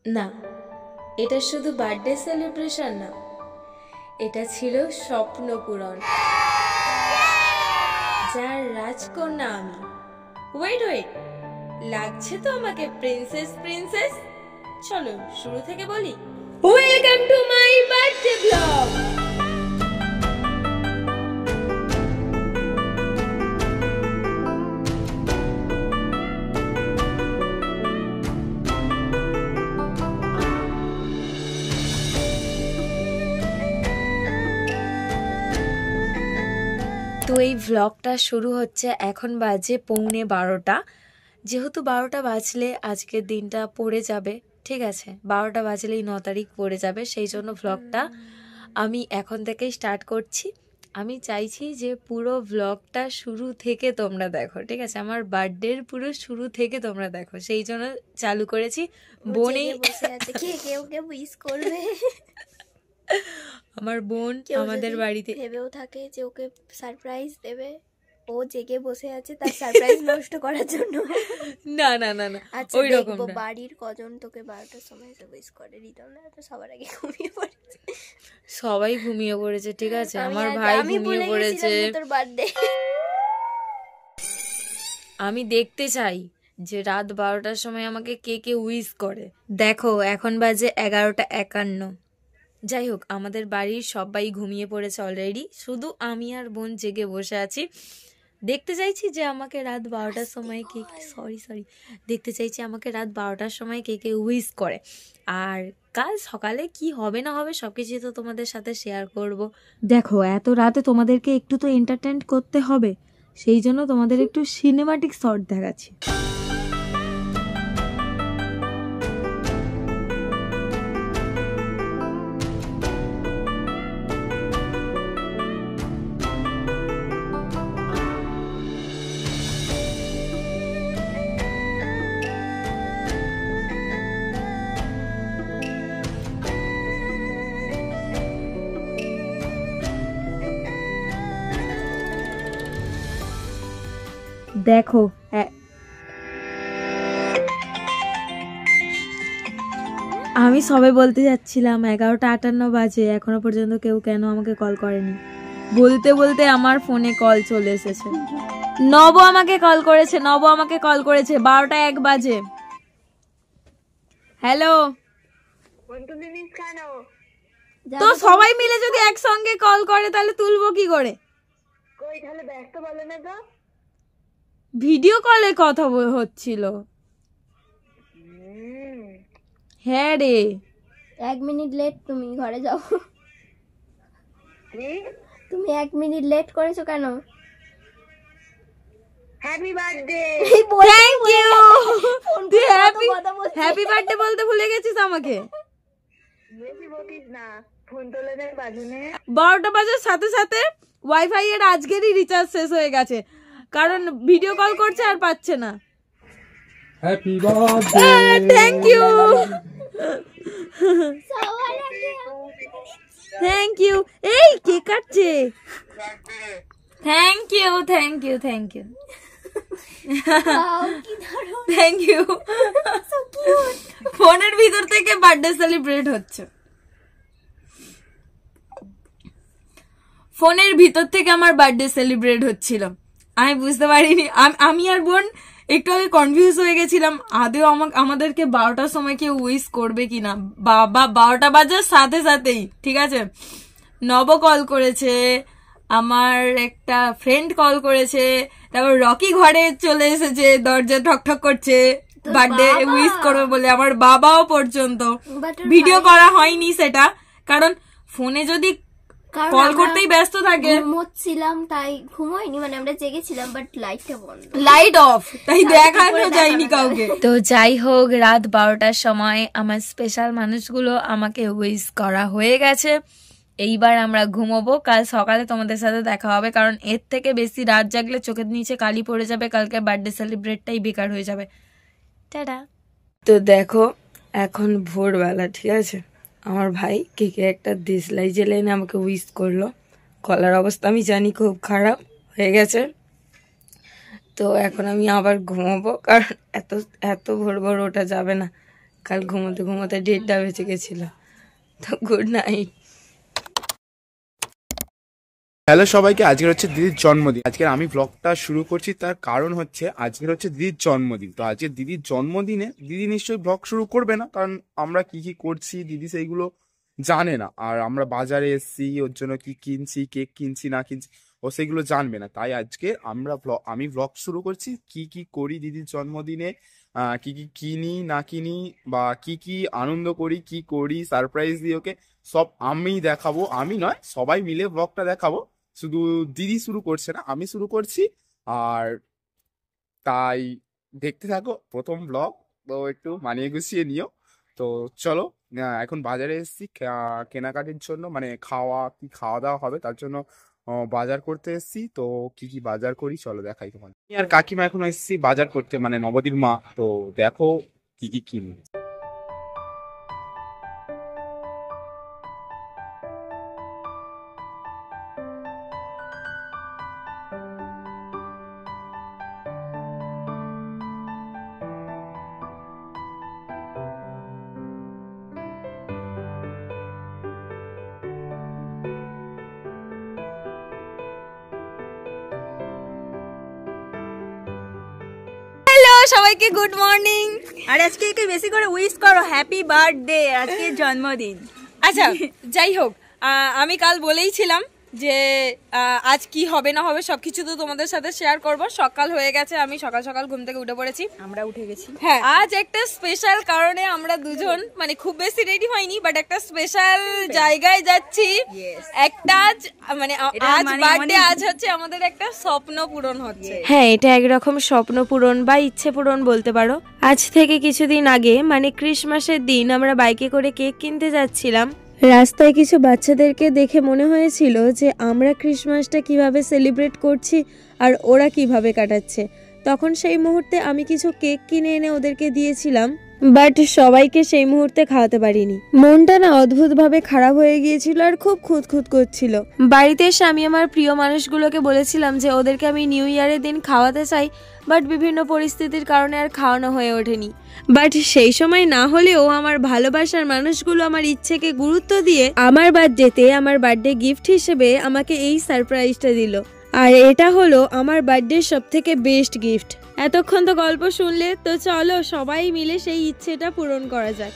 না, এটা শুধু বার্থডে সেলিব্রেশন না, এটা ছিল স্বপ্ন পূরণ, যার রাজকন্যা আমি। ওয়েট ওয়েট, লাগছে তো আমাকে প্রিন্সেস প্রিন্সেস? চলো শুরু থেকে বলি। Welcome to my birthday blog. তো এই ভ্লগটা শুরু হচ্ছে, এখন বাজে 11:15। যেহেতু 12টা বাজলে আজকের দিনটা পড়ে যাবে, ঠিক আছে, 12টা বাজলেই 9 তারিখ পড়ে যাবে, সেই জন্য ভ্লগটা আমি এখন থেকেই স্টার্ট করছি। আমি চাইছি যে পুরো ভ্লগটা শুরু থেকে তোমরা দেখো, ঠিক আছে, আমার বার্থডের পুরো শুরু থেকে তোমরা দেখো, সেই জন্য চালু করেছি। বোনই বসে আছে, কে কেউ কেউ উইশ করবে। আমার বোন আমাদের বাড়িতে ভেবেও থাকে যে ওকে সারপ্রাইজ দেবে, ও জেগে বসে আছে তার সারপ্রাইজ নষ্ট করার জন্য। না না না না, আচ্ছা ওই রকম দেখবো না। বাড়ির কজন তোকে 12টার সময় এসে উইশ করে। রিতমরা তো সবার আগে ঘুমিয়ে পড়েছে, সবাই ঘুমিয়ে পড়েছে, ঠিক আছে, আমার ভাই ঘুমিয়ে পড়েছে। তোর বার্থডে আমি দেখতে চাই যে রাত 12টার সময় আমাকে কে কে উইশ করে। দেখো এখন বাজে 11:51। যাই হোক, আমাদের বাড়ির সবাই ঘুমিয়ে পড়েছে অলরেডি, শুধু আমি আর বোন জেগে বসে আছি। দেখতে চাইছি যে আমাকে রাত 12টার সময় কে সরি দেখতে চাইছি আমাকে রাত 12টার সময় কে কে উইশ করে। আর কাল সকালে কি হবে না হবে সবকিছু তো তোমাদের সাথে শেয়ার করব। দেখো এত রাতে তোমাদেরকে একটু তো এন্টারটেইন করতে হবে, সেই জন্য তোমাদের একটু সিনেমাটিক শট দেখাচ্ছি। দেখো আমি সবে বলতে যাচ্ছিলাম 11:58 বাজে, এখনো পর্যন্ত কেউ কেন আমাকে কল করেনি। বলতে বলতে আমার ফোনে কল চলে এসেছে। নব আমাকে কল করেছে, 12:01 বাজে। হ্যালো, তো সবাই মিলে যদি একসঙ্গে কল করে তাহলে তুলবো কি করে? ভিডিও কলে কথা হচ্ছিল। হ্যাঁ রে, 1 মিনিট লেট, তুমি ঘরে যাও। তুমি 1 মিনিট লেট করেছো কেন? Happy birthday. Thank you. তুই হ্যাপি বার্থডে বলতে ভুলে গেছিস আমাকে। 12টা বাজার সাথে সাথে ওয়াইফাই এর আজকেরই রিচার্জ শেষ হয়ে গেছে, কারণ ভিডিও কল করছে আর পাচ্ছে না। Happy birthday. Thank you thank you. এই কে কাটছে? Thank you thank you thank you thank you. ফোনের ভিতর থেকে বার্থডে সেলিব্রেট হচ্ছে, ফোনের ভিতর থেকে আমার বার্থডে সেলিব্রেট হচ্ছিল। আমি বুঝতে পারিনি, আমি আর বোন একটু আগে কনফিউজ হয়ে গেছিলাম আদেও আমাদেরকে 12টার সময় কেউ উইশ করবে কিনা। বাবা 12টা বাজার সাথে সাথেই, ঠিক আছে, নব কল করেছে, আমার একটা ফ্রেন্ড কল করেছে, তারপর রকি ঘরে চলে এসেছে, দরজা ঠকঠক করছে বার্থডে উইশ করবে বলে। আমার বাবাও পর্যন্ত, ভিডিও করা হয়নি সেটা, কারণ ফোনে যদি কল করতেই ব্যস্ত থাকে। ঘুমোচ্ছিলাম তাই ঘুমোইনি, মানে আমরা জেগেছিলাম, বাট লাইটটা বন্ধ, লাইট অফ, তাই দেখানো যায়নি কাউকে। তো যাই হোক, রাত 12টার সময় আমার স্পেশাল মানুষগুলো আমাকে উইশ করা হয়ে গেছে। এইবার আমরা ঘুমোবো, কাল সকালে তোমাদের সাথে দেখা হবে, কারণ এর থেকে বেশি রাত জাগলে চোখের নিচে কালি পড়ে যাবে, কালকে বার্থডে সেলিব্রেটটাই বেকার হয়ে যাবে। টাটা। তো দেখো এখন ভোরবেলা, ঠিক আছে, আমার ভাই কেকে একটা দেশলাই জেলে এনে আমাকে উইশ করলো। গলার অবস্থা আমি জানি খুব খারাপ হয়ে গেছে, তো এখন আমি আবার ঘুমাবো, কারণ এত এত ভোর ভোর ওঠা যাবে না। কাল ঘুমোতে ঘুমোতে 1:30 বেজে গেছিল। তো গুড নাইট। হ্যালো সবাইকে, আজকের হচ্ছে দিদির জন্মদিন। আজকের আমি ব্লগটা শুরু করছি, তার কারণ হচ্ছে আজকের হচ্ছে দিদির জন্মদিন। তো আজকে দিদির জন্মদিনে দিদি নিশ্চয়ই ব্লগ শুরু করবে না, কারণ আমরা কি কি করছি দিদি সেইগুলো জানে না। আর আমরা বাজারে এসছি, ওর জন্য কি কিনছি, কেক কিনছি না কিনছি, ও সেগুলো জানবে না। তাই আজকে আমি ব্লগ শুরু করছি, কি কি করি দিদির জন্মদিনে, কি কি কিনি না কিনি, বা কি কি আনন্দ করি, কি করি, সারপ্রাইজ দিই ওকে, সব আমি দেখাবো। আমি নয়, সবাই মিলে ব্লগটা দেখাবো। শুধু দিদি শুরু করছে না, আমি শুরু করছি। আর তাই দেখতে থাকো প্রথম ব্লগ, তো একটু মানিয়ে গুছিয়ে নিও। তো চলো, এখন বাজারে এসেছি কেনাকাটির জন্য, মানে খাওয়া দাওয়া হবে তার জন্য বাজার করতে এসেছি। তো কি কি বাজার করি চলো দেখাই তোমার। আমি আর কাকিমা এখন এসেছি বাজার করতে, মানে নবদীর মা। তো দেখো কি কি কিনি। হ্যালো সবাইকে, গুড মর্নিং। আর আজকে একে বেশি করে উইশ করো, হ্যাপি বার্থডে, আজকে জন্মদিন। আচ্ছা যাই হোক, আমি কাল বলেইছিলাম যে আজ কি হবে না হবে সবকিছু তো তোমাদের সাথে শেয়ার করব। সকাল হয়ে গেছে, আমি সকাল সকাল ঘুম থেকে উঠে পড়েছি। আমরা উঠে গেছি। হ্যাঁ, আজ একটা স্পেশাল কারণে আমরা দুজন, মানে খুব বেশি রেডি হয়নি, বাট একটা স্পেশাল জায়গায় যাচ্ছি। একটা মানে আজ বার্থডে, আজ হচ্ছে আমাদের একটা স্বপ্ন পূরণ হচ্ছে। হ্যাঁ, এটা একরকম স্বপ্ন পূরণ বা ইচ্ছে পূরণ বলতে পারো। আজ থেকে কিছুদিন আগে, মানে ক্রিসমাসের দিন, আমরা বাইকে করে কেক কিনতে যাচ্ছিলাম। রাস্তায় কিছু বাচ্চাদেরকে দেখে মনে হয়েছিল যে আমরা ক্রিসমাসটা কিভাবে সেলিব্রেট করছি আর ওরা কিভাবে কাটাচ্ছে। তখন সেই মুহূর্তে আমি কিছু কেক কিনে এনে ওদেরকে দিয়েছিলাম, বাট সবাইকে সেই মুহূর্তে খাওয়াতে পারিনি। মনটা না অদ্ভুতভাবে খারাপ হয়ে গিয়েছিল আর খুব খুঁতখুত করছিল। বাড়িতে এসে আমি আমার প্রিয় মানুষগুলোকে বলেছিলাম যে ওদেরকে আমি নিউ ইয়ারের দিন খাওয়াতে চাই, বাট বিভিন্ন পরিস্থিতির কারণে আর খাওয়ানো হয়ে ওঠেনি। বাট সেই সময় না হলেও আমার ভালোবাসার মানুষগুলো আমার ইচ্ছেকে গুরুত্ব দিয়ে আমার বার্থডেতে আমার বার্থডে গিফট হিসেবে আমাকে এই সারপ্রাইজটা দিল। আর এটা হলো আমার বার্থডের সবথেকে বেস্ট গিফট। এতক্ষণ তো গল্প শুনলে, তো চলো সবাই মিলে সেই ইচ্ছেটা পূরণ করা যাক।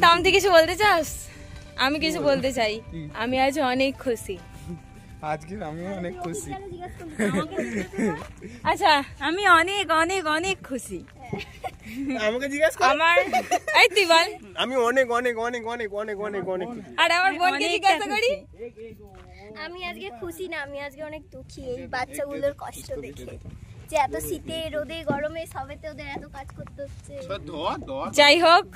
তামতি কিছু বলতে চাস? আমি কিছু বলতে চাই, আমি আজ অনেক খুশি। আজকে আমিও অনেক খুশি। আচ্ছা, আমি অনেক অনেক অনেক খুশি। আমাকে জিজ্ঞাসা কর। আমার এই তুই বল। আমি অনেক অনেক অনেক অনেক অনেক অনেক অনেক। আর আমার বোনকে জিজ্ঞাসা করি। আমি আজকে খুশি না, আমি আজকে অনেক দুঃখী এই বাচ্চাগুলোর কষ্ট দেখে, যে এত শীতে রোদে গরমে সবেতে ওদের এত কাজ করতে হচ্ছে। যাই হোক,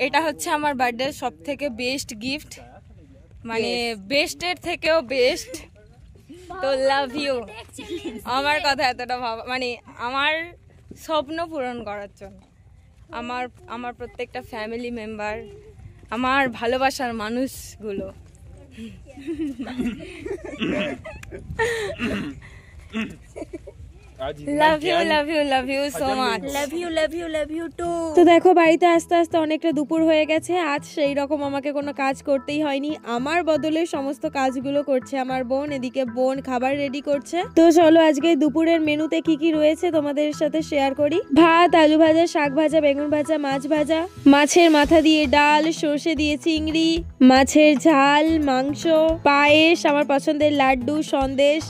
এটা হচ্ছে আমার বার্থডে সব থেকে বেস্ট গিফট, মানে বেস্টের থেকেও বেস্ট। তো লাভ ইউ। আমার কথা এতটা ভাবা, মানে আমার স্বপ্ন পূরণ করার জন্য আমার প্রত্যেকটা ফ্যামিলি মেম্বার, আমার ভালোবাসার মানুষগুলো। Love you so much. Love you too. তো দেখো বাড়িতে আস্তে আস্তে অনেকটা দুপুর হয়ে গেছে। আজ সেই রকম আমাকে কোনো কাজ করতেই হয়নি, আমার বদলে সমস্ত কাজগুলো করছে আমার বোন। এদিকে বোন খাবার রেডি করছে। তো চলো আজকে দুপুরের মেনুতে কি কি রয়েছে তোমাদের সাথে শেয়ার করি। ভাত, আলু ভাজা, শাক ভাজা, বেগুন ভাজা, মাছ ভাজা, মাছের মাথা দিয়ে ডাল, সর্ষে দিয়ে চিংড়ি, মাছের ঝাল, মাংস, পায়েস, আমার পছন্দের লাড্ডু, সন্দেশ।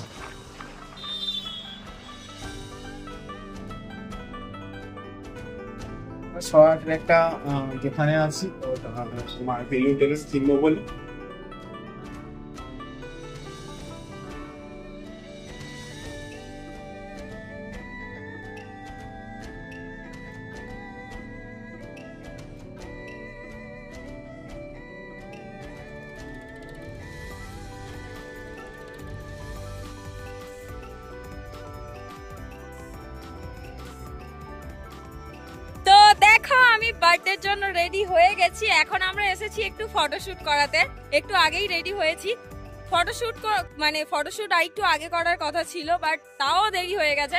শহরের একটা যেখানে আছি তোমার ভ্যালু টেনিস কিনবো বলে। তো দেখো আমি বার্থডের জন্য রেডি হয়ে গেছি। এখন আমরা এসেছি একটু ফটোশুট করাতে। একটু আগেই রেডি হয়েছি। ফটোশুট আরেকটু আগে করার কথা ছিল, বাট তাও দেরি হয়ে গেছে।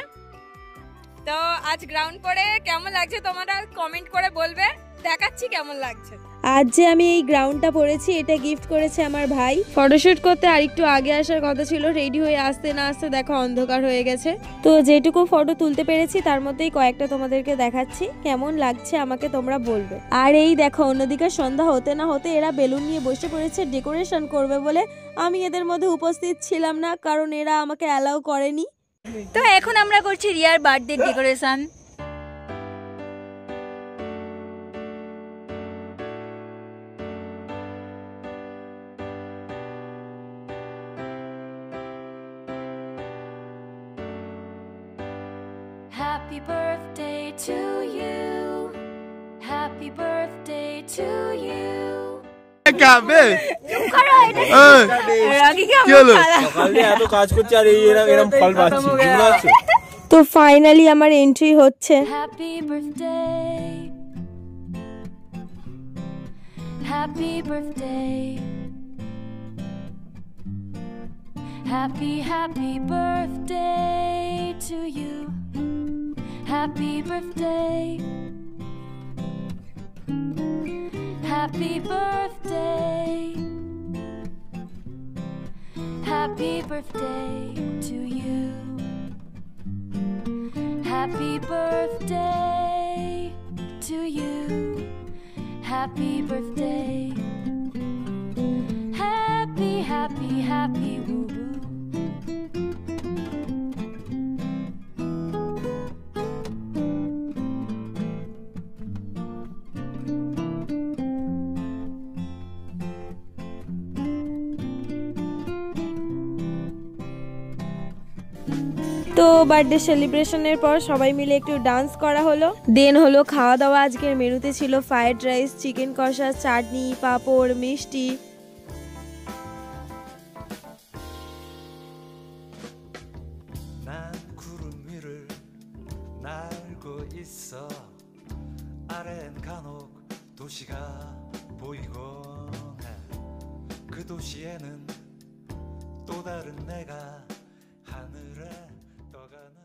তো আজ গ্রাউন্ড করে কেমন লাগছে তোমরা কমেন্ট করে বলবে, দেখাচ্ছি কেমন লাগছে। আজ যে আমি এই গ্রাউন্ডটা পরেছি এটা গিফট করেছে আমার ভাই। ফটোশুট করতে আরেকটু আগে আসার কথা ছিল, রেডি হয়ে আসতে না আসতে দেখো অন্ধকার হয়ে গেছে। তো যেটুকু ফটো তুলতে পেরেছি তার মধ্যেই কয়েকটা তোমাদেরকে দেখাচ্ছি, কেমন লাগছে আমাকে তোমরা বলবে। আর এই দেখো অন্যদিকে সন্ধ্যা হতে না হতে এরা বেলুন নিয়ে বসে পড়েছে ডেকোরেশন করবে বলে। আমি এদের মধ্যে উপস্থিত ছিলাম না কারণ এরা আমাকে অ্যালাউ করেনি। তো এখন আমরা করছি রিয়ার birthday decoration. Happy birthday to you. Happy birthday to you. কাবে এত কাজ করছে আর এরকম ফল পাচ্ছি। তো ফাইনালি আমার এন্ট্রি হচ্ছে। Happy birthday. Happy birthday. Happy birthday to you. Happy birthday. Happy birthday. Happy birthday to you. Happy birthday to you. Happy birthday. Happy woo woo. তো বার্থডে সেলিব্রেশনের পর সবাই মিলে একটু ডান্স করা হলো, দেন হলো খাওয়া দাওয়া। আজকের মেনুতে ছিল ফ্রাইড রাইস, চিকেন কষা, চাটনি, পাঁপড়, মিষ্টি। 난 구름 위를 날고 있어 아래엔 간혹 도시가 보이곤 해 그 도시에는 또 다른 내가 하늘에 떠가는